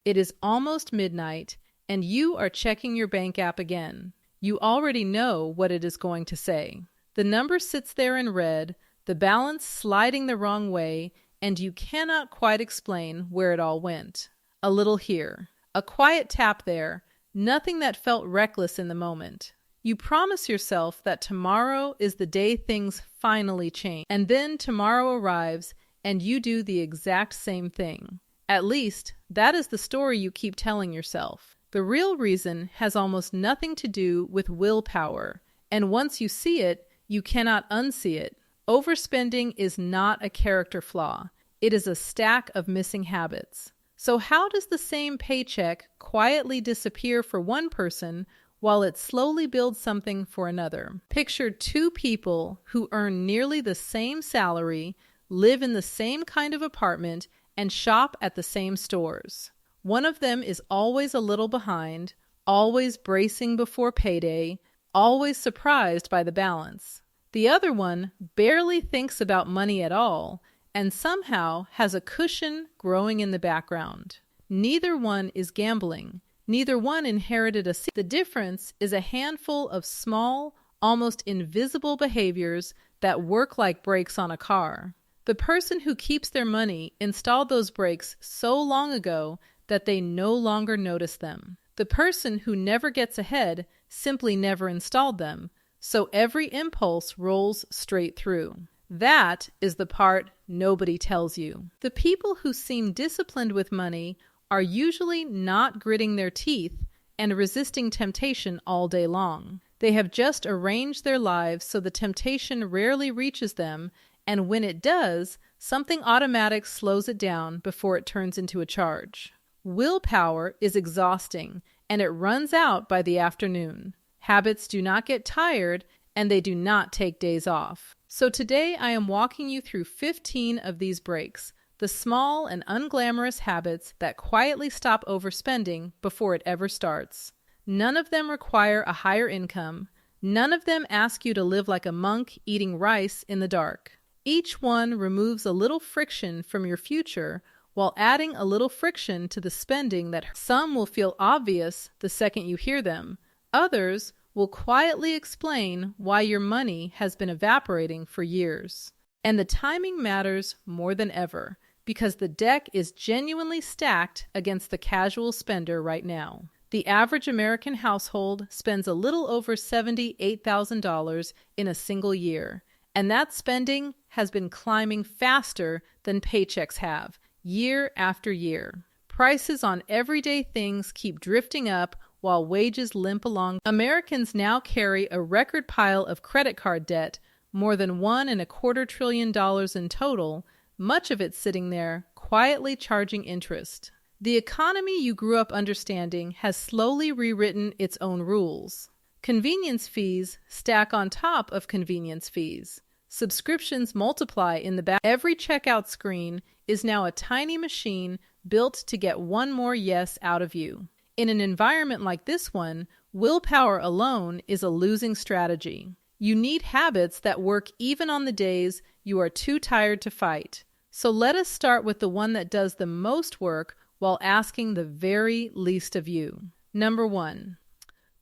It is almost midnight, and you are checking your bank app again. You already know what it is going to say. The number sits there in red, the balance sliding the wrong way, and you cannot quite explain where it all went. A little here, a quiet tap there, nothing that felt reckless in the moment. You promise yourself that tomorrow is the day things finally change, and then tomorrow arrives and you do the exact same thing. At least, that is the story you keep telling yourself. The real reason has almost nothing to do with willpower, and once you see it, you cannot unsee it. Overspending is not a character flaw. It is a stack of missing habits. So how does the same paycheck quietly disappear for one person while it slowly builds something for another? Picture two people who earn nearly the same salary, live in the same kind of apartment, and shop at the same stores. One of them is always a little behind, always bracing before payday, always surprised by the balance. The other one barely thinks about money at all, and somehow has a cushion growing in the background. Neither one is gambling. Neither one inherited a secret. The difference is a handful of small, almost invisible behaviors that work like brakes on a car. The person who keeps their money installed those brakes so long ago that they no longer notice them. The person who never gets ahead simply never installed them, so every impulse rolls straight through. That is the part nobody tells you. The people who seem disciplined with money are usually not gritting their teeth and resisting temptation all day long. They have just arranged their lives so the temptation rarely reaches them, and when it does, something automatic slows it down before it turns into a charge. Willpower is exhausting, and it runs out by the afternoon. Habits do not get tired, and they do not take days off. So today I am walking you through 15 of these breaks, the small and unglamorous habits that quietly stop overspending before it ever starts. None of them require a higher income. None of them ask you to live like a monk eating rice in the dark. Each one removes a little friction from your future while adding a little friction to the spending that some will feel obvious the second you hear them. Others will quietly explain why your money has been evaporating for years. And the timing matters more than ever because the deck is genuinely stacked against the casual spender right now. The average American household spends a little over $78,000 in a single year, and that spending has been climbing faster than paychecks have, year after year. Prices on everyday things keep drifting up while wages limp along. Americans now carry a record pile of credit card debt, more than $1.25 trillion in total, much of it sitting there, quietly charging interest. The economy you grew up understanding has slowly rewritten its own rules. Convenience fees stack on top of convenience fees. Subscriptions multiply in the back. Every checkout screen is now a tiny machine built to get one more yes out of you. In an environment like this one, willpower alone is a losing strategy. You need habits that work even on the days you are too tired to fight. So let us start with the one that does the most work while asking the very least of you. Number 1,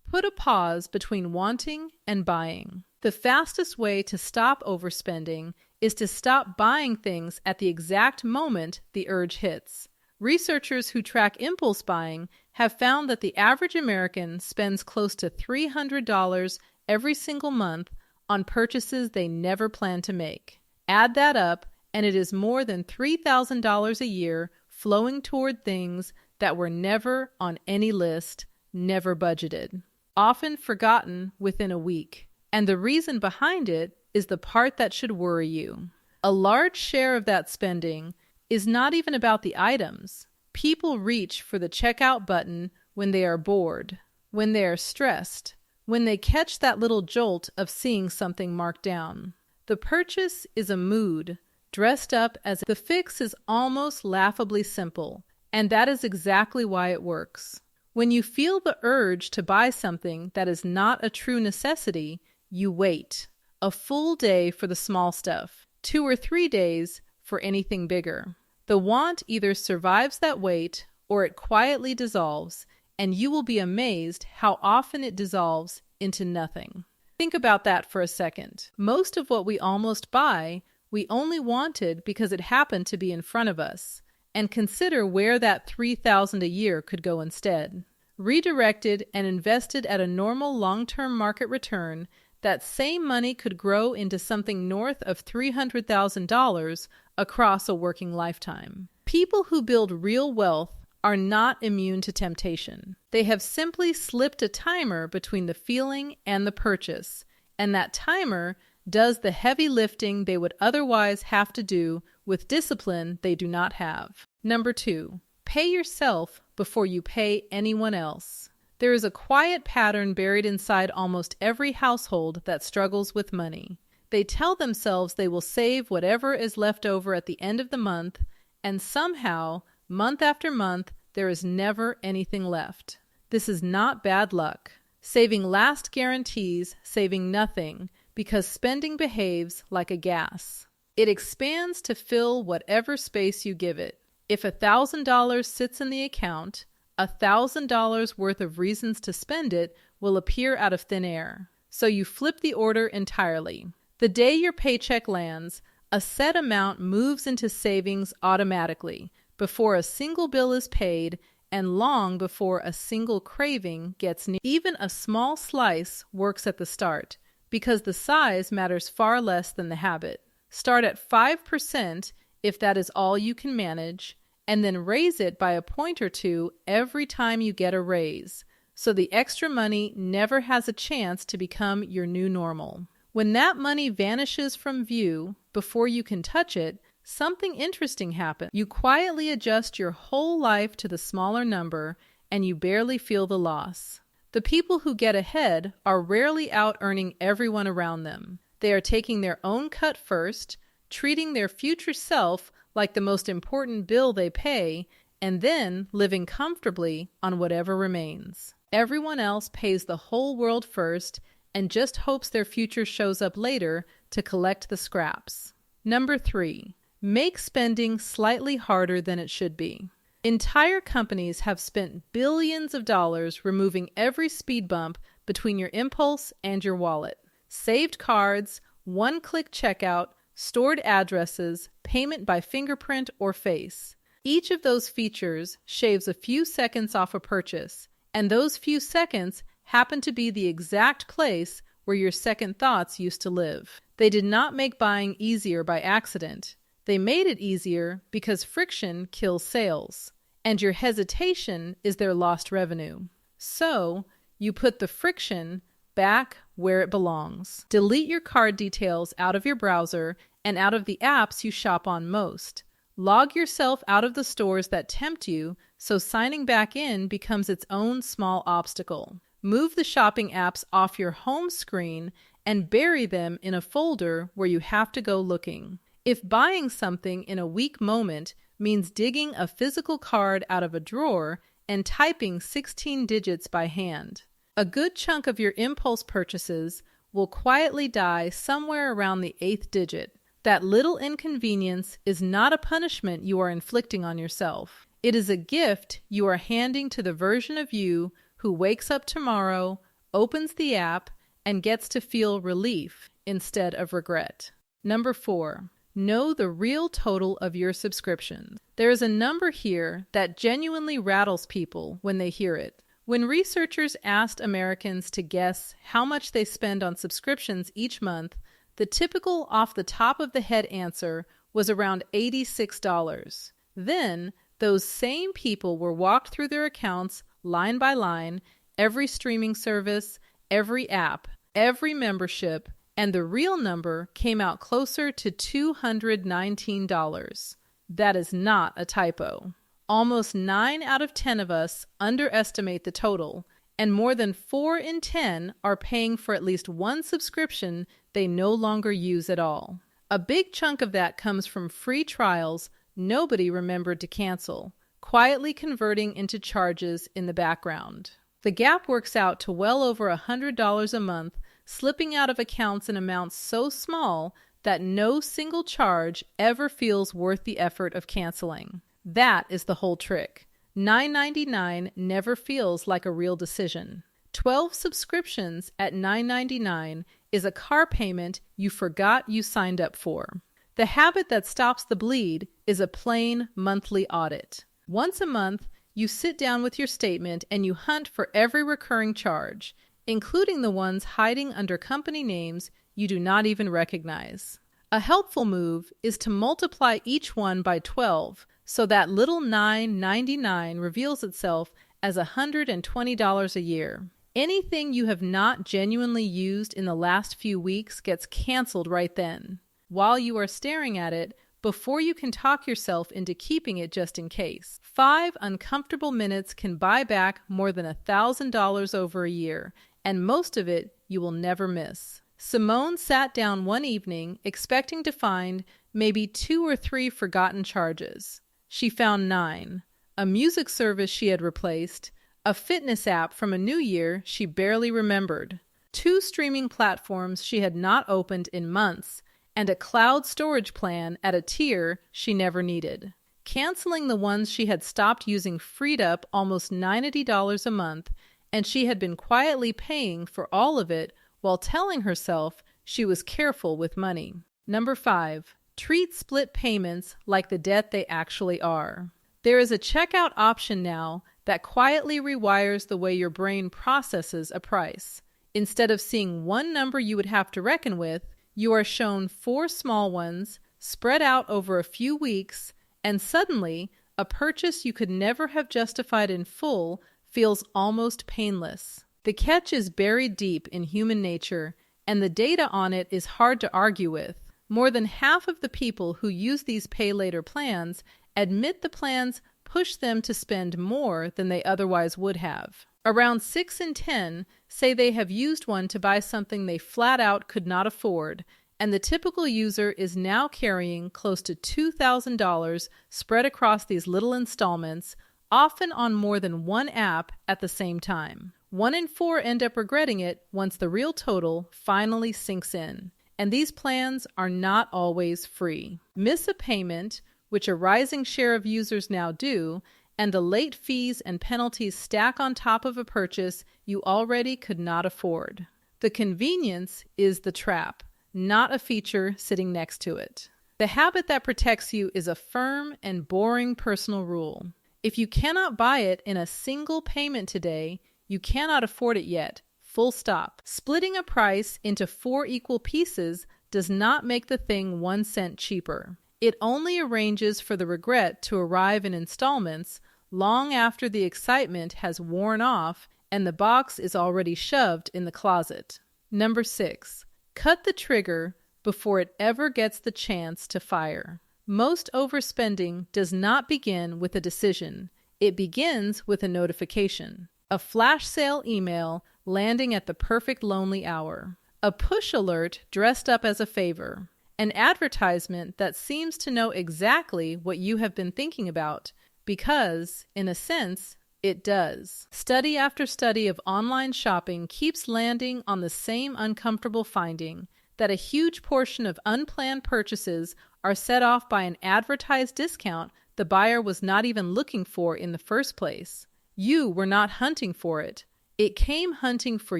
put a pause between wanting and buying. The fastest way to stop overspending is to stop buying things at the exact moment the urge hits. Researchers who track impulse buying have found that the average American spends close to $300 every single month on purchases they never plan to make. Add that up, and it is more than $3,000 a year flowing toward things that were never on any list, never budgeted, often forgotten within a week. And the reason behind it is the part that should worry you. A large share of that spending is not even about the items. People reach for the checkout button when they are bored, when they are stressed, when they catch that little jolt of seeing something marked down. The purchase is a mood, dressed up as the fix is almost laughably simple, and that is exactly why it works. When you feel the urge to buy something that is not a true necessity, you wait. A full day for the small stuff, 2 or 3 days for anything bigger. The want either survives that wait or it quietly dissolves, and you will be amazed how often it dissolves into nothing. Think about that for a second. Most of what we almost buy, we only wanted because it happened to be in front of us. And consider where that $3,000 a year could go instead. Redirected and invested at a normal long-term market return, that same money could grow into something north of $300,000 across a working lifetime. People who build real wealth are not immune to temptation. They have simply slipped a timer between the feeling and the purchase, and that timer does the heavy lifting they would otherwise have to do with discipline they do not have. Number 2, pay yourself before you pay anyone else. There is a quiet pattern buried inside almost every household that struggles with money. They tell themselves they will save whatever is left over at the end of the month, and somehow, month after month, there is never anything left. This is not bad luck. Saving last guarantees saving nothing, because spending behaves like a gas. It expands to fill whatever space you give it. If $1,000 sits in the account, $1,000 worth of reasons to spend it will appear out of thin air. So you flip the order entirely. The day your paycheck lands, a set amount moves into savings automatically, before a single bill is paid and long before a single craving gets near. Even a small slice works at the start, because the size matters far less than the habit. Start at 5% if that is all you can manage, and then raise it by a point or two every time you get a raise, so the extra money never has a chance to become your new normal. When that money vanishes from view before you can touch it, something interesting happens. You quietly adjust your whole life to the smaller number, and you barely feel the loss. The people who get ahead are rarely out earning everyone around them. They are taking their own cut first, treating their future self like the most important bill they pay, and then living comfortably on whatever remains. Everyone else pays the whole world first and just hopes their future shows up later to collect the scraps. Number 3, make spending slightly harder than it should be. Entire companies have spent billions of dollars removing every speed bump between your impulse and your wallet. Saved cards, one-click checkout, stored addresses, payment by fingerprint or face. Each of those features shaves a few seconds off a purchase, and those few seconds happen to be the exact place where your second thoughts used to live. They did not make buying easier by accident. They made it easier because friction kills sales, and your hesitation is their lost revenue. So, you put the friction back where it belongs. Delete your card details out of your browser and out of the apps you shop on most. Log yourself out of the stores that tempt you so signing back in becomes its own small obstacle. Move the shopping apps off your home screen and bury them in a folder where you have to go looking. If buying something in a weak moment means digging a physical card out of a drawer and typing 16 digits by hand, a good chunk of your impulse purchases will quietly die somewhere around the 8th digit. That little inconvenience is not a punishment you are inflicting on yourself. It is a gift you are handing to the version of you who wakes up tomorrow, opens the app, and gets to feel relief instead of regret. Number 4, know the real total of your subscriptions. There is a number here that genuinely rattles people when they hear it. When researchers asked Americans to guess how much they spend on subscriptions each month, the typical off-the-top-of-the-head answer was around $86. Then, those same people were walked through their accounts line by line, every streaming service, every app, every membership, and the real number came out closer to $219. That is not a typo. Almost 9 out of 10 of us underestimate the total, and more than 4 in 10 are paying for at least one subscription they no longer use at all. A big chunk of that comes from free trials nobody remembered to cancel, quietly converting into charges in the background. The gap works out to well over $100 a month, slipping out of accounts in amounts so small that no single charge ever feels worth the effort of canceling. That is the whole trick. $9.99 never feels like a real decision. 12 subscriptions at $9.99 is a car payment you forgot you signed up for. The habit that stops the bleed is a plain monthly audit. Once a month, you sit down with your statement and you hunt for every recurring charge, including the ones hiding under company names you do not even recognize. A helpful move is to multiply each one by 12 so that little $9.99 reveals itself as $120 a year. Anything you have not genuinely used in the last few weeks gets canceled right then, while you are staring at it, before you can talk yourself into keeping it just in case. 5 uncomfortable minutes can buy back more than $1,000 over a year, and most of it you will never miss. Simone sat down one evening expecting to find maybe 2 or 3 forgotten charges. She found 9: a music service she had replaced, a fitness app from a new year she barely remembered, 2 streaming platforms she had not opened in months, and a cloud storage plan at a tier she never needed. Canceling the ones she had stopped using freed up almost $90 a month, and she had been quietly paying for all of it while telling herself she was careful with money. Number 5. Treat split payments like the debt they actually are. There is a checkout option now that quietly rewires the way your brain processes a price. Instead of seeing one number you would have to reckon with, you are shown 4 small ones spread out over a few weeks, and suddenly a purchase you could never have justified in full feels almost painless. The catch is buried deep in human nature, and the data on it is hard to argue with. More than half of the people who use these pay later plans admit the plans push them to spend more than they otherwise would have. Around 6 in 10 say they have used one to buy something they flat out could not afford, and the typical user is now carrying close to $2,000 spread across these little installments, often on more than one app at the same time. 1 in 4 end up regretting it once the real total finally sinks in. And these plans are not always free. Miss a payment, which a rising share of users now do, and the late fees and penalties stack on top of a purchase you already could not afford. The convenience is the trap, not a feature sitting next to it. The habit that protects you is a firm and boring personal rule. If you cannot buy it in a single payment today, you cannot afford it yet. Full stop. Splitting a price into 4 equal pieces does not make the thing 1 cent cheaper. It only arranges for the regret to arrive in installments long after the excitement has worn off and the box is already shoved in the closet. Number 6. Cut the trigger before it ever gets the chance to fire. Most overspending does not begin with a decision. It begins with a notification. A flash sale email landing at the perfect lonely hour. A push alert dressed up as a favor. An advertisement that seems to know exactly what you have been thinking about, because, in a sense, it does. Study after study of online shopping keeps landing on the same uncomfortable finding that a huge portion of unplanned purchases are set off by an advertised discount the buyer was not even looking for in the first place. You were not hunting for it. It came hunting for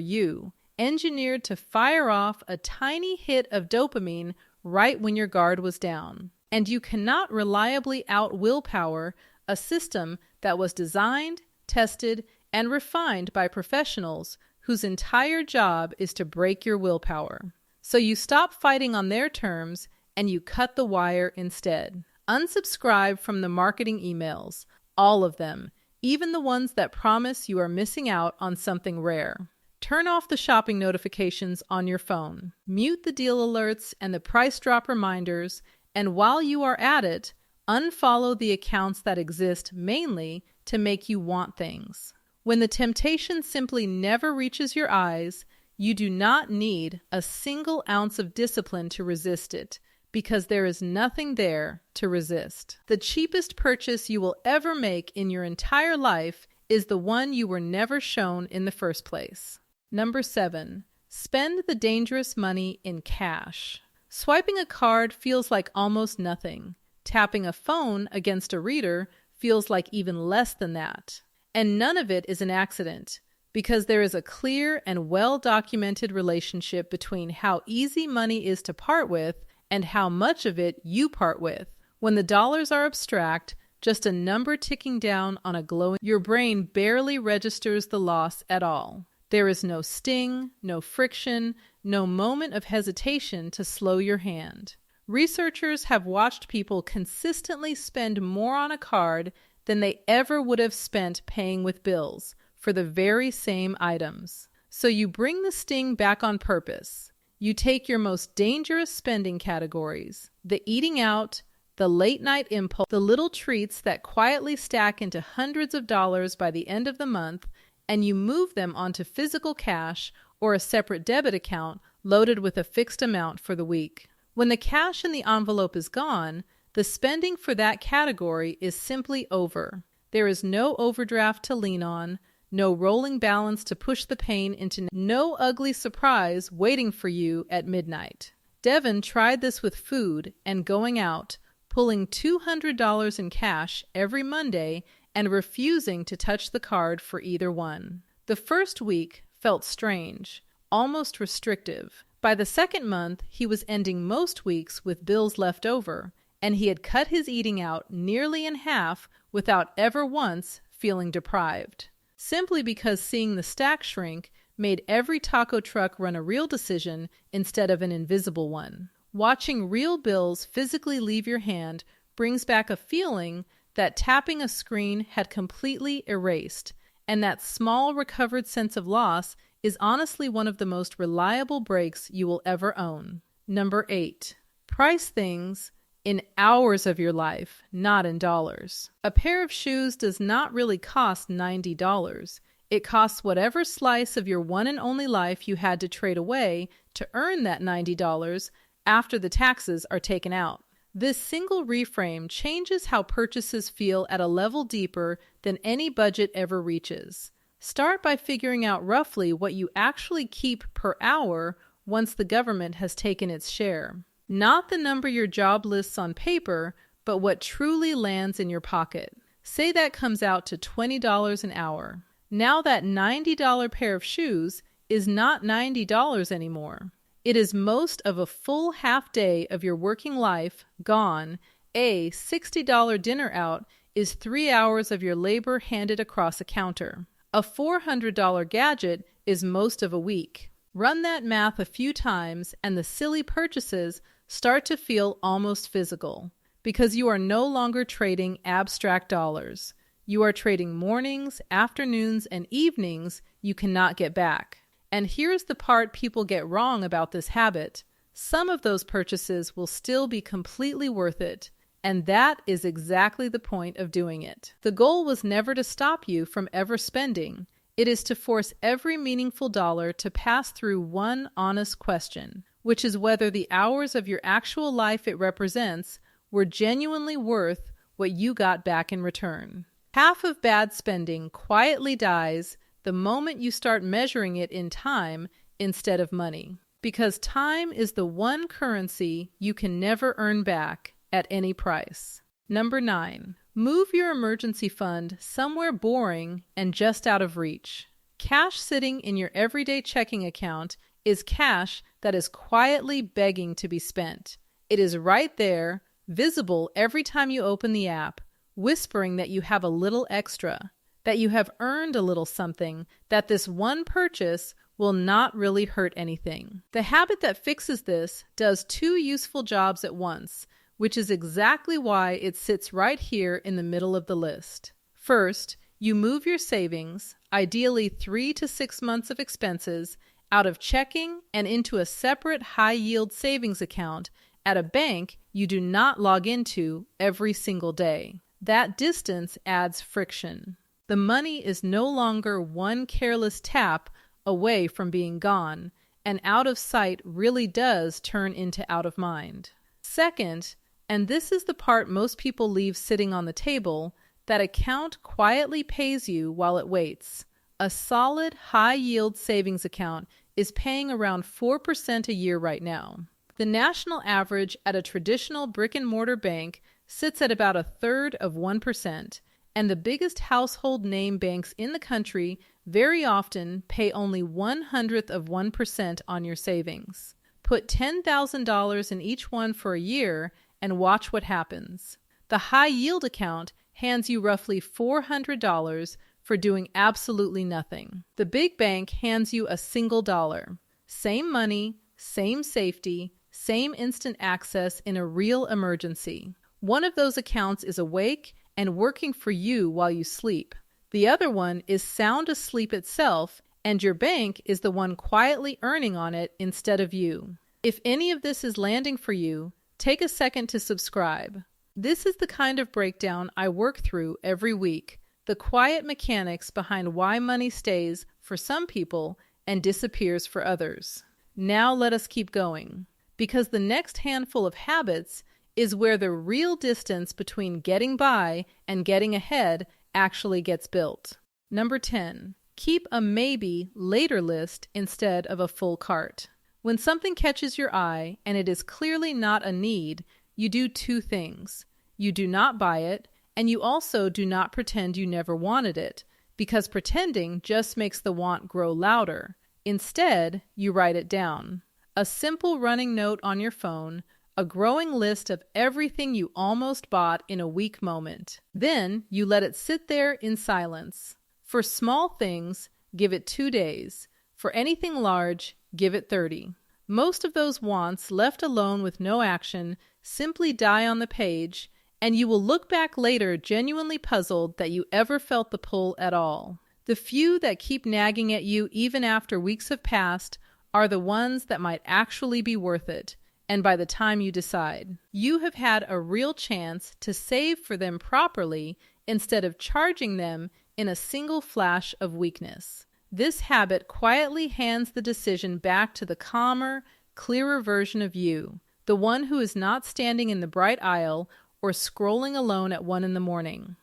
you, engineered to fire off a tiny hit of dopamine right when your guard was down. And you cannot reliably out-willpower a system that was designed, tested, and refined by professionals whose entire job is to break your willpower. So you stop fighting on their terms and you cut the wire instead. Unsubscribe from the marketing emails, all of them, even the ones that promise you are missing out on something rare. Turn off the shopping notifications on your phone. Mute the deal alerts and the price drop reminders, and while you are at it, unfollow the accounts that exist mainly to make you want things. When the temptation simply never reaches your eyes, you do not need a single ounce of discipline to resist it, because there is nothing there to resist. The cheapest purchase you will ever make in your entire life is the one you were never shown in the first place. Number 7, spend the dangerous money in cash. Swiping a card feels like almost nothing. Tapping a phone against a reader feels like even less than that. And none of it is an accident, because there is a clear and well-documented relationship between how easy money is to part with and how much of it you part with. When the dollars are abstract, just a number ticking down on a glowing, your brain barely registers the loss at all. There is no sting, no friction, no moment of hesitation to slow your hand. Researchers have watched people consistently spend more on a card than they ever would have spent paying with bills for the very same items. So you bring the sting back on purpose. You take your most dangerous spending categories, the eating out, the late night impulse, the little treats that quietly stack into hundreds of dollars by the end of the month, and you move them onto physical cash or a separate debit account loaded with a fixed amount for the week. When the cash in the envelope is gone, the spending for that category is simply over. There is no overdraft to lean on, no rolling balance to push the pain into, no ugly surprise waiting for you at midnight. Devin tried this with food and going out, pulling $200 in cash every Monday and refusing to touch the card for either one. The first week felt strange, almost restrictive. By the second month, he was ending most weeks with bills left over, and he had cut his eating out nearly in half without ever once feeling deprived. Simply because seeing the stack shrink made every taco truck run a real decision instead of an invisible one. Watching real bills physically leave your hand brings back a feeling that tapping a screen had completely erased, and that small recovered sense of loss is honestly one of the most reliable breaks you will ever own. Number 8. Price things in hours of your life, not in dollars. A pair of shoes does not really cost $90. It costs whatever slice of your one and only life you had to trade away to earn that $90 after the taxes are taken out. This single reframe changes how purchases feel at a level deeper than any budget ever reaches. Start by figuring out roughly what you actually keep per hour once the government has taken its share. Not the number your job lists on paper, but what truly lands in your pocket. Say that comes out to $20 an hour. Now that $90 pair of shoes is not $90 anymore. It is most of a full half day of your working life gone. A $60 dinner out is 3 hours of your labor handed across a counter. A $400 gadget is most of a week. Run that math a few times and the silly purchases start to feel almost physical, because you are no longer trading abstract dollars. You are trading mornings, afternoons, and evenings you cannot get back. And here's the part people get wrong about this habit. Some of those purchases will still be completely worth it, and that is exactly the point of doing it. The goal was never to stop you from ever spending. It is to force every meaningful dollar to pass through one honest question, which is whether the hours of your actual life it represents were genuinely worth what you got back in return. Half of bad spending quietly dies the moment you start measuring it in time instead of money, because time is the one currency you can never earn back at any price. Number 9, move your emergency fund somewhere boring and just out of reach. Cash sitting in your everyday checking account is cash that is quietly begging to be spent. It is right there, visible every time you open the app, whispering that you have a little extra, that you have earned a little something, that this one purchase will not really hurt anything. The habit that fixes this does 2 useful jobs at once, which is exactly why it sits right here in the middle of the list. First, you move your savings, ideally 3 to 6 months of expenses, out of checking and into a separate high-yield savings account at a bank you do not log into every single day. That distance adds friction. The money is no longer one careless tap away from being gone, and out of sight really does turn into out of mind. Second, and this is the part most people leave sitting on the table, that account quietly pays you while it waits. A solid, high-yield savings account is paying around 4% a year right now. The national average at a traditional brick-and-mortar bank sits at about 1/3 of 1%, And the biggest household name banks in the country very often pay only 0.01% on your savings. Put $10,000 in each one for a year and watch what happens. The high yield account hands you roughly $400 for doing absolutely nothing. The big bank hands you a single dollar. Same money, same safety, same instant access in a real emergency. One of those accounts is awake and working for you while you sleep. The other one is sound asleep itself, and your bank is the one quietly earning on it instead of you. If any of this is landing for you, take a second to subscribe. This is the kind of breakdown I work through every week, the quiet mechanics behind why money stays for some people and disappears for others. Now let us keep going, because the next handful of habits is where the real distance between getting by and getting ahead actually gets built. Number 10, keep a maybe later list instead of a full cart. When something catches your eye and it is clearly not a need, you do two things. You do not buy it, and you also do not pretend you never wanted it, because pretending just makes the want grow louder. Instead, you write it down. A simple running note on your phone, a growing list of everything you almost bought in a weak moment. Then you let it sit there in silence. For small things, give it 2 days. For anything large, give it 30. Most of those wants left alone with no action simply die on the page, and you will look back later genuinely puzzled that you ever felt the pull at all. The few that keep nagging at you even after weeks have passed are the ones that might actually be worth it. And by the time you decide, you have had a real chance to save for them properly instead of charging them in a single flash of weakness. This habit quietly hands the decision back to the calmer, clearer version of you, the one who is not standing in the bright aisle or scrolling alone at 1 a.m.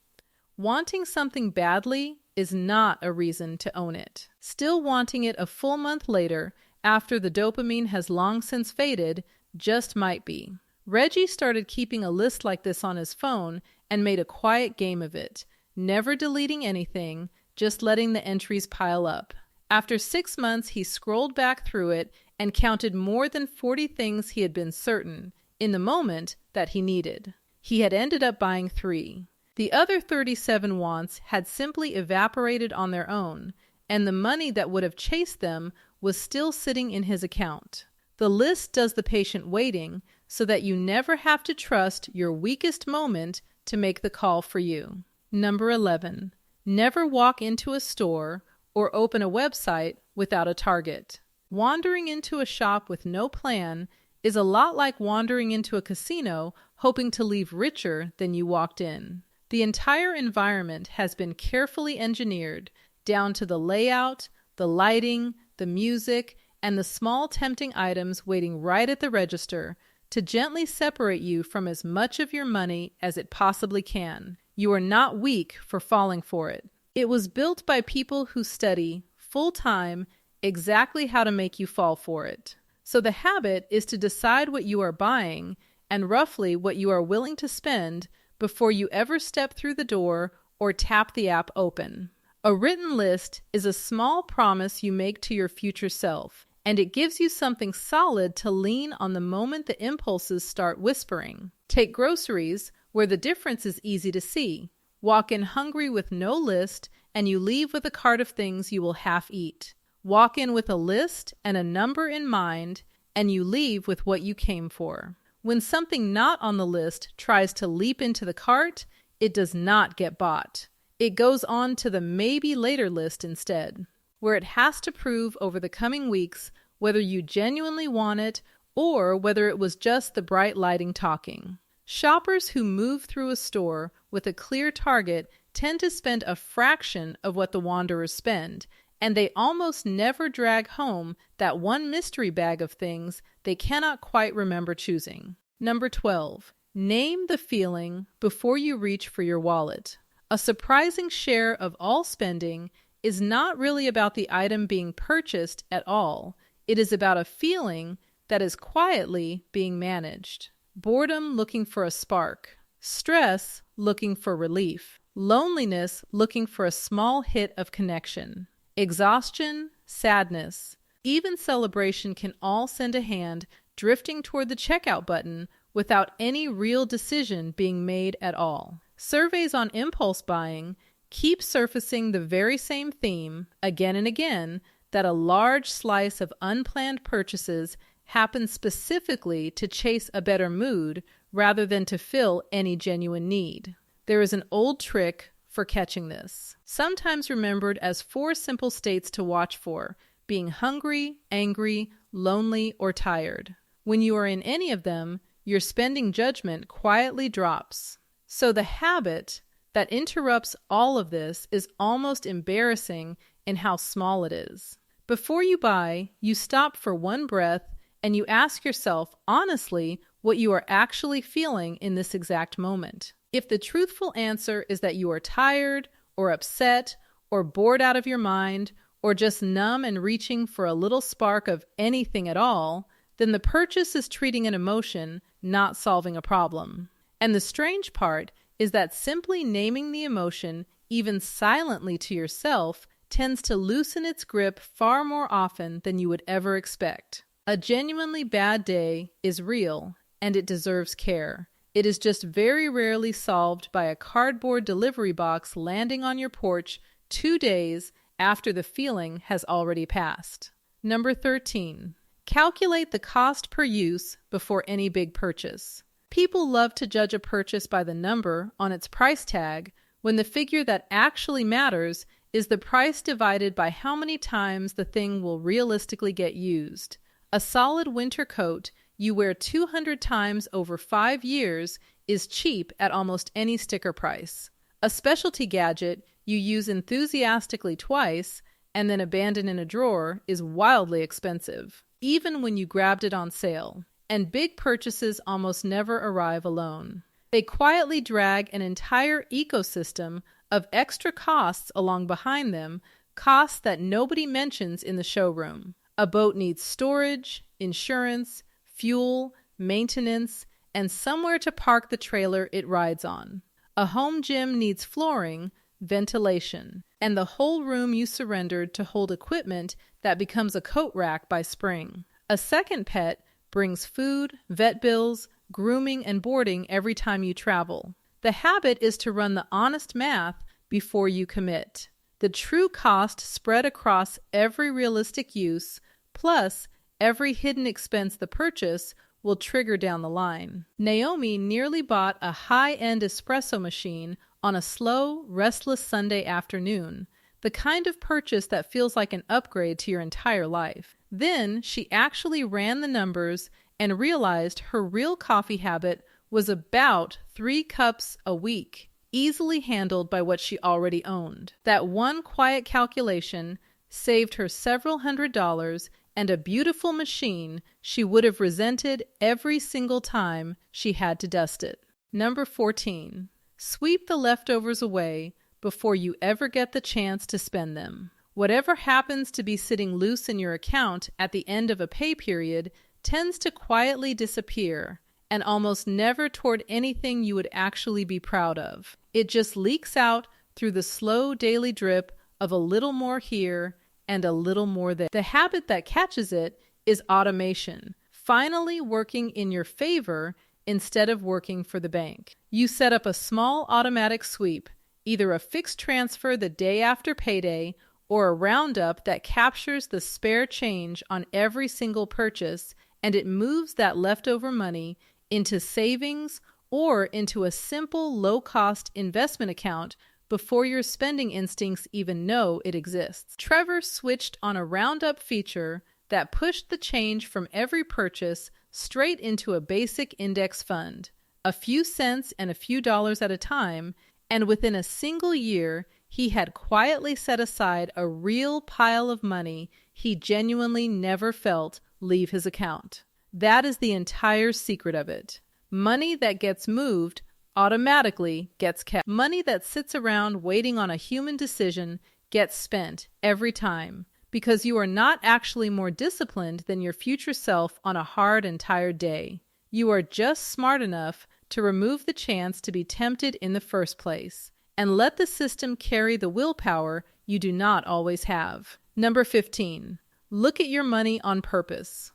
Wanting something badly is not a reason to own it. Still wanting it a full month later, after the dopamine has long since faded, just might be. Reggie started keeping a list like this on his phone and made a quiet game of it, never deleting anything, just letting the entries pile up. After 6 months, he scrolled back through it and counted more than 40 things he had been certain, in the moment, that he needed. He had ended up buying 3. The other 37 wants had simply evaporated on their own, and the money that would have chased them was still sitting in his account. The list does the patient waiting so that you never have to trust your weakest moment to make the call for you. Number 11, never walk into a store or open a website without a target. Wandering into a shop with no plan is a lot like wandering into a casino hoping to leave richer than you walked in. The entire environment has been carefully engineered down to the layout, the lighting, the music, and the small tempting items waiting right at the register to gently separate you from as much of your money as it possibly can. You are not weak for falling for it. It was built by people who study full-time exactly how to make you fall for it. So the habit is to decide what you are buying and roughly what you are willing to spend before you ever step through the door or tap the app open. A written list is a small promise you make to your future self, and it gives you something solid to lean on the moment the impulses start whispering. Take groceries, where the difference is easy to see. Walk in hungry with no list, and you leave with a cart of things you will half eat. Walk in with a list and a number in mind, and you leave with what you came for. When something not on the list tries to leap into the cart, it does not get bought. It goes on to the maybe later list instead, where it has to prove over the coming weeks whether you genuinely want it or whether it was just the bright lighting talking. Shoppers who move through a store with a clear target tend to spend a fraction of what the wanderers spend, and they almost never drag home that one mystery bag of things they cannot quite remember choosing. Number 12, name the feeling before you reach for your wallet. A surprising share of all spending is not really about the item being purchased at all. It is about a feeling that is quietly being managed. Boredom looking for a spark. Stress looking for relief. loneliness looking for a small hit of connection, exhaustion, sadness, even celebration can all send a hand drifting toward the checkout button without any real decision being made at all. Surveys on impulse buying keep surfacing the very same theme again and again, that a large slice of unplanned purchases happen specifically to chase a better mood rather than to fill any genuine need. There is an old trick for catching this, sometimes remembered as 4 simple states to watch for: being hungry, angry, lonely, or tired. When you are in any of them, your spending judgment quietly drops. So the habit that interrupts all of this is almost embarrassing in how small it is. Before you buy, you stop for one breath and you ask yourself honestly what you are actually feeling in this exact moment. If the truthful answer is that you are tired or upset or bored out of your mind or just numb and reaching for a little spark of anything at all, then the purchase is treating an emotion, not solving a problem. And the strange part is that simply naming the emotion, even silently to yourself, tends to loosen its grip far more often than you would ever expect. A genuinely bad day is real, and it deserves care. It is just very rarely solved by a cardboard delivery box landing on your porch 2 days after the feeling has already passed. Number 13. Calculate the cost per use before any big purchase. People love to judge a purchase by the number on its price tag, when the figure that actually matters is the price divided by how many times the thing will realistically get used. A solid winter coat you wear 200 times over 5 years is cheap at almost any sticker price. A specialty gadget you use enthusiastically twice and then abandon in a drawer is wildly expensive, even when you grabbed it on sale. And big purchases almost never arrive alone. They quietly drag an entire ecosystem of extra costs along behind them, costs that nobody mentions in the showroom. A boat needs storage, insurance, fuel, maintenance, and somewhere to park the trailer it rides on. A home gym needs flooring, ventilation, and the whole room you surrendered to hold equipment that becomes a coat rack by spring. A second pet brings food, vet bills, grooming, and boarding every time you travel. The habit is to run the honest math before you commit. The true cost spread across every realistic use, plus every hidden expense the purchase will trigger down the line. Naomi nearly bought a high-end espresso machine on a slow, restless Sunday afternoon, the kind of purchase that feels like an upgrade to your entire life. Then she actually ran the numbers and realized her real coffee habit was about 3 cups a week, easily handled by what she already owned. That one quiet calculation saved her several $100s and a beautiful machine she would have resented every single time she had to dust it. Number 14. Sweep the leftovers away before you ever get the chance to spend them. Whatever happens to be sitting loose in your account at the end of a pay period tends to quietly disappear, and almost never toward anything you would actually be proud of. It just leaks out through the slow daily drip of a little more here and a little more there. The habit that catches it is automation, finally working in your favor instead of working for the bank. You set up a small automatic sweep, either a fixed transfer the day after payday or a roundup that captures the spare change on every single purchase, and it moves that leftover money into savings or into a simple low-cost investment account before your spending instincts even know it exists. Trevor switched on a roundup feature that pushed the change from every purchase straight into a basic index fund, a few cents and a few dollars at a time, and within a single year, he had quietly set aside a real pile of money he genuinely never felt leave his account. That is the entire secret of it. Money that gets moved automatically gets kept. Money that sits around waiting on a human decision gets spent every time, because you are not actually more disciplined than your future self on a hard and tired day. You are just smart enough to remove the chance to be tempted in the first place. and let the system carry the willpower you do not always have. Number 15, look at your money on purpose.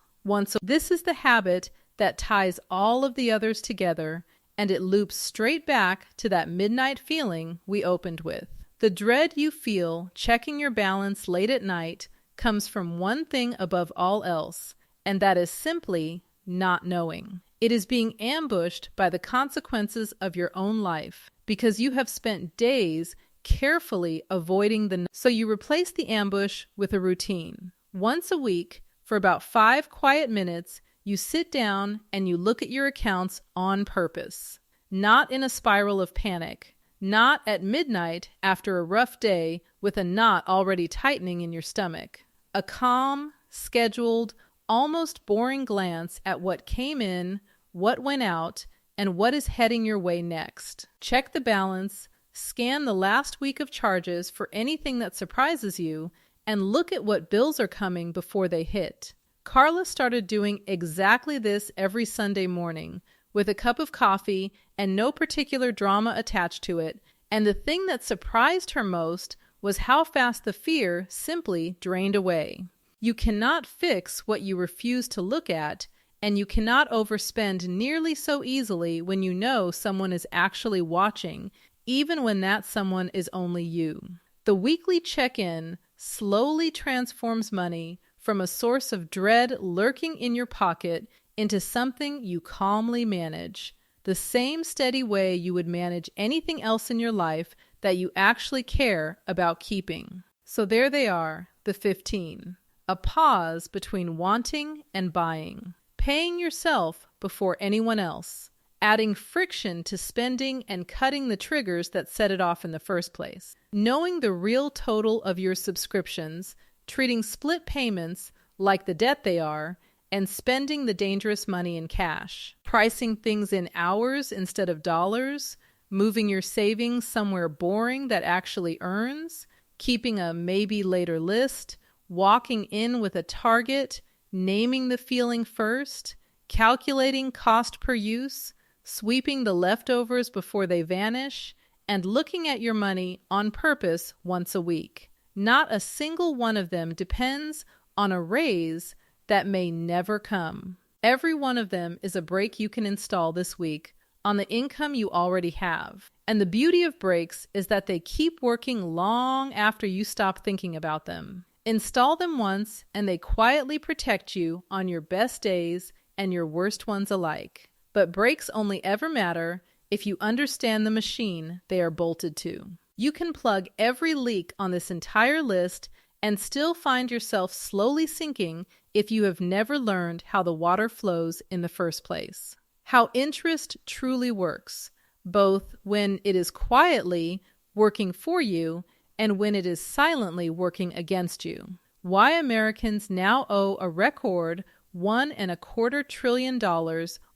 This is the habit that ties all of the others together, and it loops straight back to that midnight feeling we opened with. The dread you feel checking your balance late at night comes from one thing above all else, and that is simply not knowing. It is being ambushed by the consequences of your own life because you have spent days carefully avoiding so you replace the ambush with a routine. Once a week, for about 5 quiet minutes, you sit down and you look at your accounts on purpose, not in a spiral of panic, not at midnight after a rough day with a knot already tightening in your stomach. A calm, scheduled, almost boring glance at what came in, what went out, and what is heading your way next. Check the balance, scan the last week of charges for anything that surprises you, and look at what bills are coming before they hit. Carla started doing exactly this every Sunday morning, with a cup of coffee and no particular drama attached to it, and the thing that surprised her most was how fast the fear simply drained away. You cannot fix what you refuse to look at, and you cannot overspend nearly so easily when you know someone is actually watching, even when that someone is only you. The weekly check-in slowly transforms money from a source of dread lurking in your pocket into something you calmly manage, the same steady way you would manage anything else in your life that you actually care about keeping. So there they are, the 15. A pause between wanting and buying. Paying yourself before anyone else. Adding friction to spending and cutting the triggers that set it off in the first place. Knowing the real total of your subscriptions, treating split payments like the debt they are, and spending the dangerous money in cash. Pricing things in hours instead of dollars, moving your savings somewhere boring that actually earns, keeping a maybe later list, walking in with a target, naming the feeling first, calculating cost per use, sweeping the leftovers before they vanish, and looking at your money on purpose once a week. Not a single one of them depends on a raise that may never come. Every one of them is a break you can install this week on the income you already have. And the beauty of breaks is that they keep working long after you stop thinking about them. Install them once and they quietly protect you on your best days and your worst ones alike. But breaks only ever matter if you understand the machine they are bolted to. You can plug every leak on this entire list and still find yourself slowly sinking if you have never learned how the water flows in the first place. How interest truly works, both when it is quietly working for you and when it is silently working against you. Why Americans now owe a record $1.25 trillion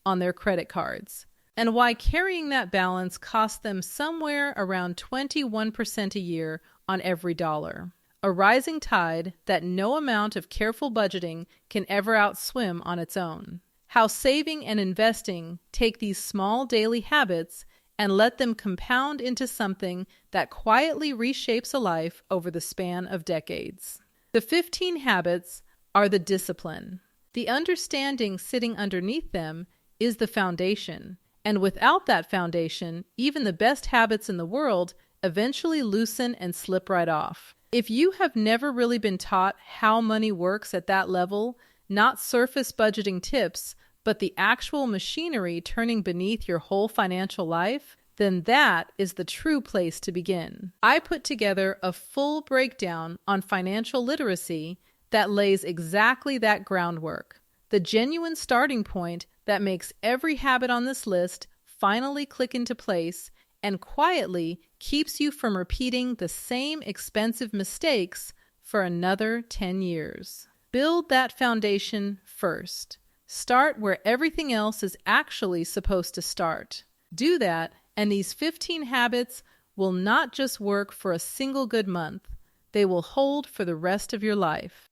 on their credit cards, and why carrying that balance costs them somewhere around 21% a year on every dollar. A rising tide that no amount of careful budgeting can ever outswim on its own. How saving and investing take these small daily habits and let them compound into something that quietly reshapes a life over the span of decades. The 15 habits are the discipline. The understanding sitting underneath them is the foundation. And without that foundation, even the best habits in the world eventually loosen and slip right off. If you have never really been taught how money works at that level, not surface budgeting tips, but the actual machinery turning beneath your whole financial life, then that is the true place to begin. I put together a full breakdown on financial literacy that lays exactly that groundwork, the genuine starting point that makes every habit on this list finally click into place and quietly keeps you from repeating the same expensive mistakes for another 10 years. Build that foundation first. Start where everything else is actually supposed to start. Do that, and these 15 habits will not just work for a single good month. They will hold for the rest of your life.